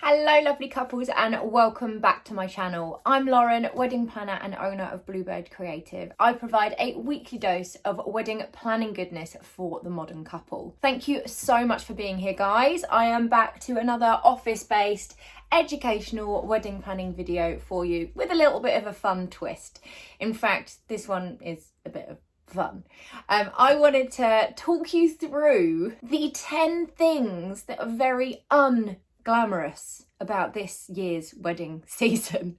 Hello lovely couples and welcome back to my channel. I'm Lauren, wedding planner and owner of Bluebird Creative. I provide a weekly dose of wedding planning goodness for the modern couple. Thank you so much for being here, guys. I am back to another office-based educational wedding planning video for you with a little bit of a fun twist. In fact, this one is a bit of fun. I wanted to talk you through the 10 things that are very glamorous about this year's wedding season.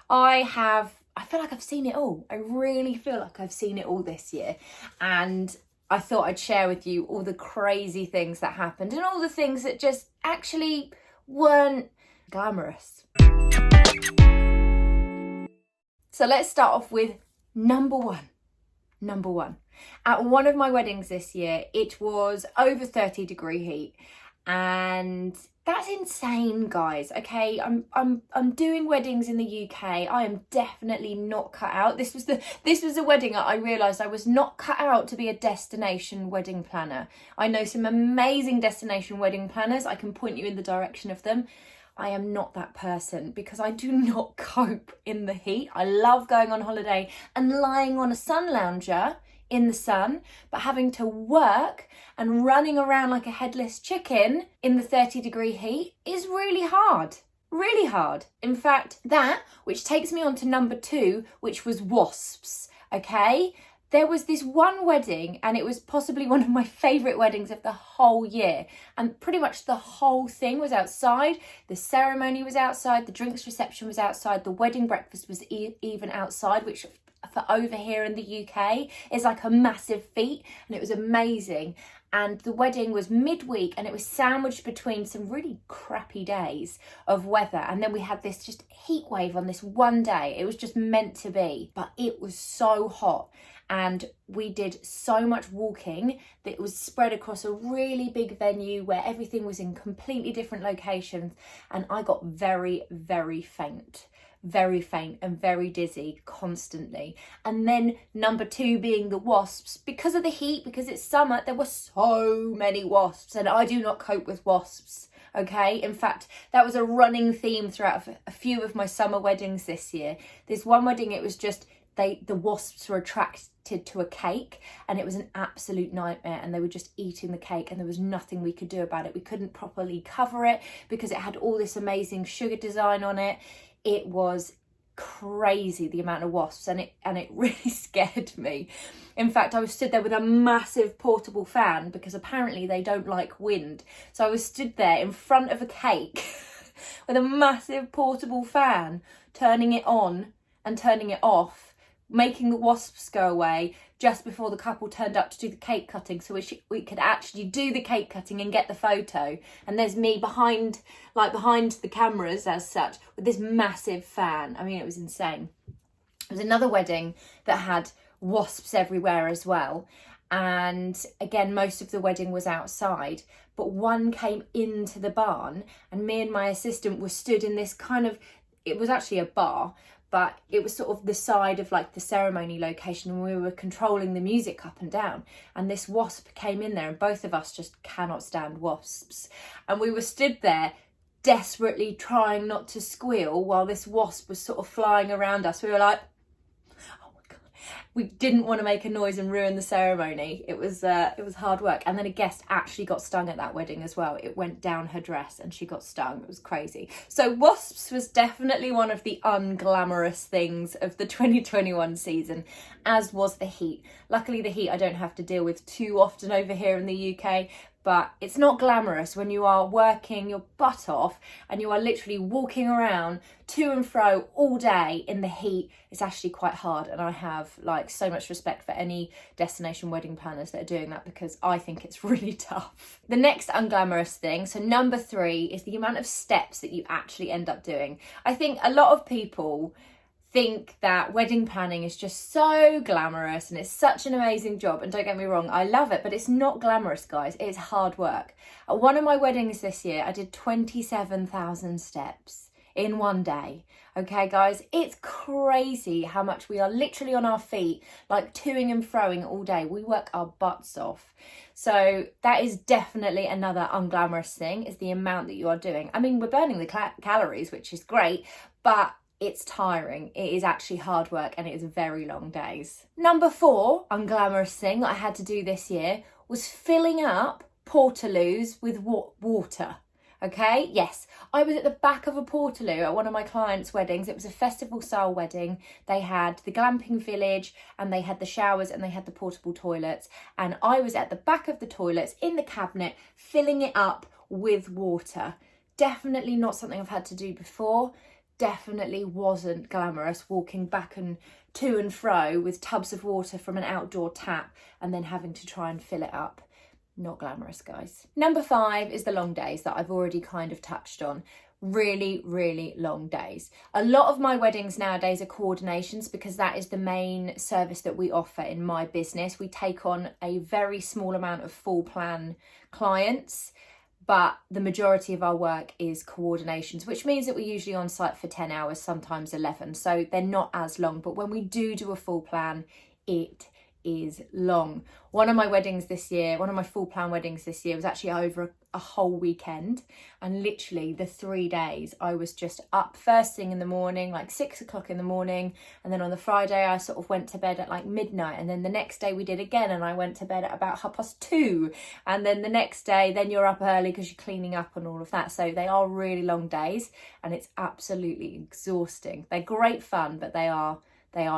I feel like I've seen it all. I really feel like I've seen it all this year, and I thought I'd share with you all the crazy things that happened and all the things that just actually weren't glamorous. So let's start off with number one. At one of my weddings this year, it was over 30-degree heat, and that's insane, guys. Okay, I'm doing weddings in the UK. I am definitely not cut out. This was a wedding I realised I was not cut out to be a destination wedding planner. I know some amazing destination wedding planners. I can point you in the direction of them. I am not that person because I do not cope in the heat. I love going on holiday and lying on a sun lounger in the sun, but having to work and running around like a headless chicken in the 30-degree heat is really hard. Really hard. In fact, which takes me on to number 2, which was wasps, okay? There was this one wedding, and it was possibly one of my favourite weddings of the whole year. And pretty much the whole thing was outside. The ceremony was outside, the drinks reception was outside, the wedding breakfast was even outside, which for over here in the UK is like a massive feat, and it was amazing. And the wedding was midweek, and it was sandwiched between some really crappy days of weather, and then we had this just heat wave on this one day. It was just meant to be, but it was so hot, and we did so much walking that it was spread across a really big venue where everything was in completely different locations, and I got very, very faint and very dizzy constantly. And then number 2 being the wasps. Because of the heat, because it's summer, there were so many wasps, and I do not cope with wasps, okay? In fact, that was a running theme throughout a few of my summer weddings this year. This one wedding, it was just the wasps were attracted to a cake, and it was an absolute nightmare, and they were just eating the cake, and there was nothing we could do about it. We couldn't properly cover it because it had all this amazing sugar design on it. It was crazy, the amount of wasps, and it really scared me. In fact, I was stood there with a massive portable fan because apparently they don't like wind. So I was stood there in front of a cake with a massive portable fan, turning it on and turning it off, making the wasps go away just before the couple turned up to do the cake cutting, so we could actually do the cake cutting and get the photo. And there's me behind the cameras as such with this massive fan. I mean, it was insane. It was another wedding that had wasps everywhere as well, and again, most of the wedding was outside, but one came into the barn, and me and my assistant were stood in this it was actually a bar, but it was sort of the side of like the ceremony location, and we were controlling the music up and down, and this wasp came in there, and both of us just cannot stand wasps, and we were stood there desperately trying not to squeal while this wasp was sort of flying around us. We were like, oh my god, we didn't want to make a noise and ruin the ceremony. It was hard work. And then a guest actually got stung at that wedding as well. It went down her dress and she got stung. It was crazy. So wasps was definitely one of the unglamorous things of the 2021 season, as was the heat. Luckily the heat I don't have to deal with too often over here in the UK, but it's not glamorous when you are working your butt off and you are literally walking around to and fro all day in the heat. It's actually quite hard, and I have like so much respect for any destination wedding planners that are doing that, because I think it's really tough. The next unglamorous thing, so number 3, is the amount of steps that you actually end up doing. I think a lot of people think that wedding planning is just so glamorous and it's such an amazing job, and don't get me wrong, I love it, but it's not glamorous, guys. It's hard work. At one of my weddings this year, I did 27,000 steps. in one day. Okay, guys, it's crazy how much we are literally on our feet, like toing and froing all day. We work our butts off. So that is definitely another unglamorous thing, is the amount that you are doing. I mean, we're burning the calories, which is great, but it's tiring. It is actually hard work and it is very long days. Number 4 unglamorous thing that I had to do this year was filling up portaloos with water. Okay, yes, I was at the back of a portaloo at one of my clients' weddings. It was a festival style wedding. They had the glamping village and they had the showers and they had the portable toilets. And I was at the back of the toilets in the cabinet, filling it up with water. Definitely not something I've had to do before. Definitely wasn't glamorous, walking back and to and fro with tubs of water from an outdoor tap and then having to try and fill it up. Not glamorous, guys. Number 5 is the long days that I've already kind of touched on. Really, really long days. A lot of my weddings nowadays are coordinations because that is the main service that we offer in my business. We take on a very small amount of full plan clients, but the majority of our work is coordinations, which means that we're usually on site for 10 hours, sometimes 11. So they're not as long, but when we do a full plan, it is long. One of my full plan weddings this year was actually over a whole weekend, and literally the 3 days I was just up first thing in the morning, like 6 o'clock in the morning, and then on the Friday I sort of went to bed at like midnight, and then the next day we did again and I went to bed at about 2:30, and then the next day then you're up early because you're cleaning up and all of that. So they are really long days and it's absolutely exhausting. They're great fun, but they are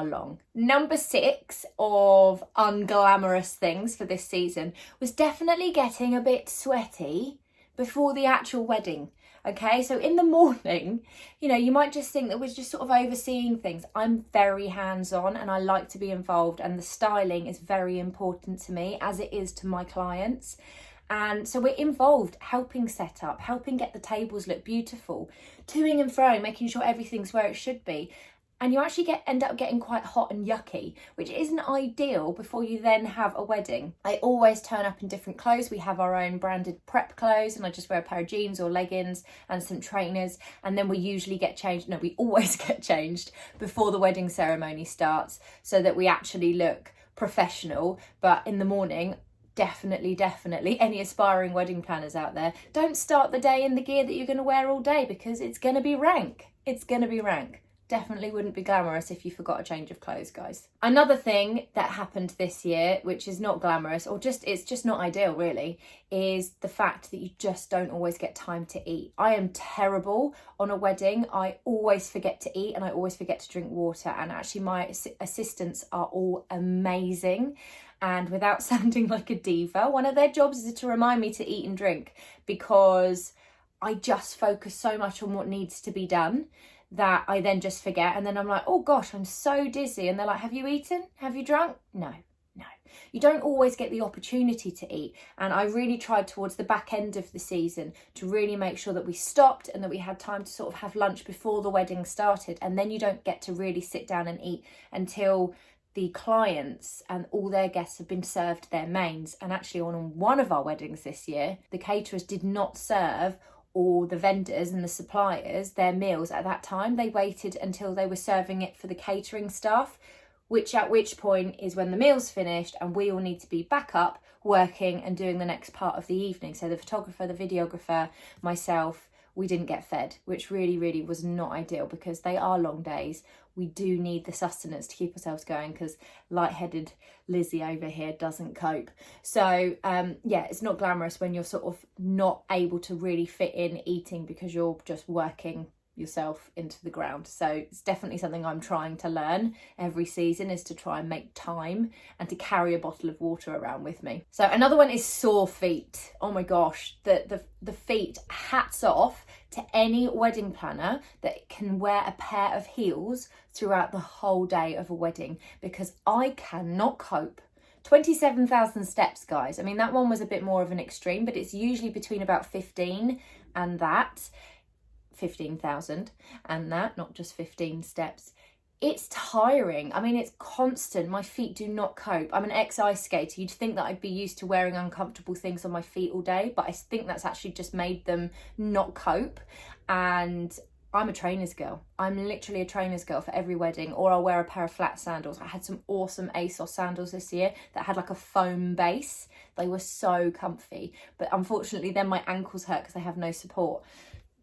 long. Number 6 of unglamorous things for this season was definitely getting a bit sweaty before the actual wedding. Okay, so in the morning, you might just think that we're just sort of overseeing things. I'm very hands-on and I like to be involved, and the styling is very important to me, as it is to my clients. And so we're involved, helping set up, helping get the tables look beautiful, toing and froing, making sure everything's where it should be. And you actually end up getting quite hot and yucky, which isn't ideal before you then have a wedding. I always turn up in different clothes. We have our own branded prep clothes, and I just wear a pair of jeans or leggings and some trainers. And then we always get changed before the wedding ceremony starts so that we actually look professional. But in the morning, definitely, any aspiring wedding planners out there, don't start the day in the gear that you're going to wear all day, because it's going to be rank. Definitely wouldn't be glamorous if you forgot a change of clothes, guys. Another thing that happened this year, which is not glamorous, or it's just not ideal really, is the fact that you just don't always get time to eat. I am terrible on a wedding. I always forget to eat and I always forget to drink water, and actually my assistants are all amazing. And without sounding like a diva, one of their jobs is to remind me to eat and drink, because I just focus so much on what needs to be done that I then just forget, and then I'm like, oh gosh, I'm so dizzy, and they're like, have you eaten? Have you drunk? No. You don't always get the opportunity to eat, and I really tried towards the back end of the season to really make sure that we stopped and that we had time to sort of have lunch before the wedding started, and then you don't get to really sit down and eat until the clients and all their guests have been served their mains. And actually on one of our weddings this year, the caterers did not serve or the vendors and the suppliers their meals at that time. They waited until they were serving it for the catering staff, at which point is when the meal's finished and we all need to be back up working and doing the next part of the evening. So the photographer, the videographer, myself, we didn't get fed, which really was not ideal, because they are long days. We do need the sustenance to keep ourselves going, because lightheaded Lizzie over here doesn't cope. So it's not glamorous when you're sort of not able to really fit in eating because you're just working yourself into the ground. So it's definitely something I'm trying to learn every season, is to try and make time and to carry a bottle of water around with me. So another one is sore feet. Oh my gosh, the feet, hats off to any wedding planner that can wear a pair of heels throughout the whole day of a wedding, because I cannot cope. 27,000 steps, guys. I mean, that one was a bit more of an extreme, but it's usually between about 15,000 and that, not just 15 steps. It's tiring. I mean, it's constant. My feet do not cope. I'm an ex-ice skater. You'd think that I'd be used to wearing uncomfortable things on my feet all day, but I think that's actually just made them not cope. And I'm a trainer's girl. I'm literally a trainer's girl for every wedding, or I'll wear a pair of flat sandals. I had some awesome ASOS sandals this year that had like a foam base. They were so comfy, but unfortunately then my ankles hurt because they have no support.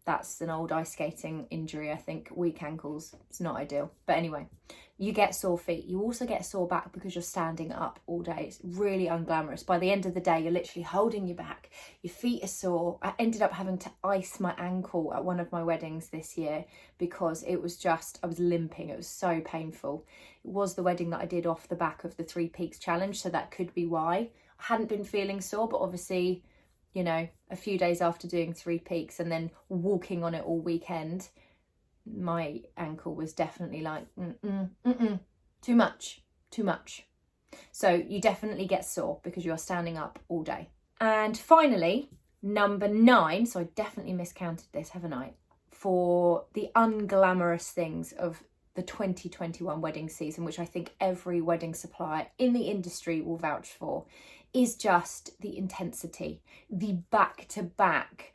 That's an old ice skating injury, I think. Weak ankles, it's not ideal. But anyway, you get sore feet. You also get sore back because you're standing up all day. It's really unglamorous. By the end of the day, you're literally holding your back. Your feet are sore. I ended up having to ice my ankle at one of my weddings this year because it was just, I was limping. It was so painful. It was the wedding that I did off the back of the 3 Peaks challenge, so that could be why. I hadn't been feeling sore, but obviously, you know, a few days after doing 3 Peaks and then walking on it all weekend, my ankle was definitely like, too much. So you definitely get sore because you're standing up all day. And finally, number 9, so I definitely miscounted this, haven't I? For the unglamorous things of the 2021 wedding season, which I think every wedding supplier in the industry will vouch for, is just the intensity, the back-to-back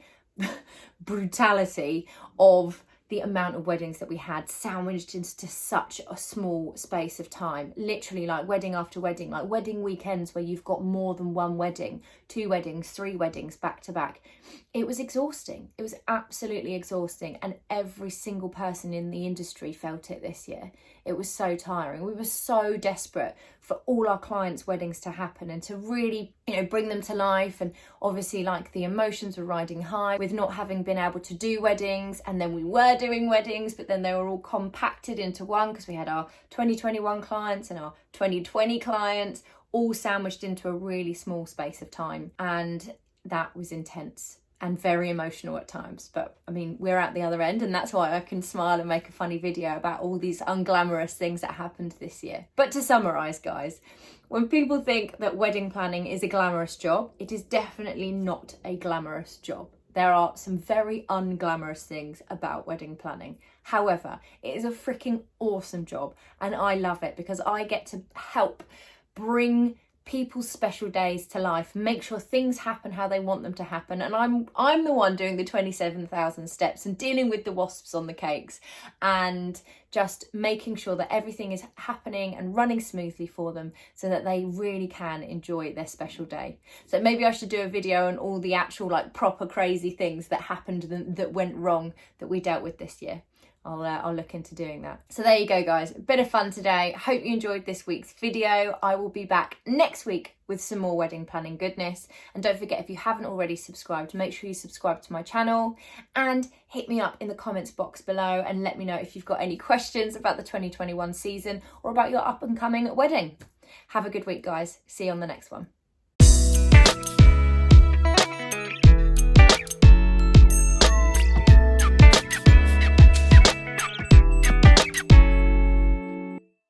brutality of the amount of weddings that we had sandwiched into such a small space of time. Literally like wedding after wedding, like wedding weekends where you've got more than one wedding, 2 weddings, 3 weddings back to back. It was exhausting. It was absolutely exhausting. And every single person in the industry felt it this year. It was so tiring. We were so desperate for all our clients' weddings to happen and to really, you know, bring them to life. And obviously like the emotions were riding high with not having been able to do weddings, and then we were doing weddings, but then they were all compacted into one because we had our 2021 clients and our 2020 clients all sandwiched into a really small space of time. And that was intense and very emotional at times. But I mean, we're at the other end, and that's why I can smile and make a funny video about all these unglamorous things that happened this year. But to summarise, guys, when people think that wedding planning is a glamorous job, it is definitely not a glamorous job. There are some very unglamorous things about wedding planning. However, it is a freaking awesome job, and I love it because I get to help bring people's special days to life, make sure things happen how they want them to happen. And I'm the one doing the 27,000 steps and dealing with the wasps on the cakes and just making sure that everything is happening and running smoothly for them so that they really can enjoy their special day. So maybe I should do a video on all the actual like proper crazy things that happened that went wrong that we dealt with this year. I'll look into doing that. So there you go, guys. A bit of fun today. Hope you enjoyed this week's video. I will be back next week with some more wedding planning goodness. And don't forget, if you haven't already subscribed, make sure you subscribe to my channel and hit me up in the comments box below and let me know if you've got any questions about the 2021 season or about your up and coming wedding. Have a good week, guys. See you on the next one.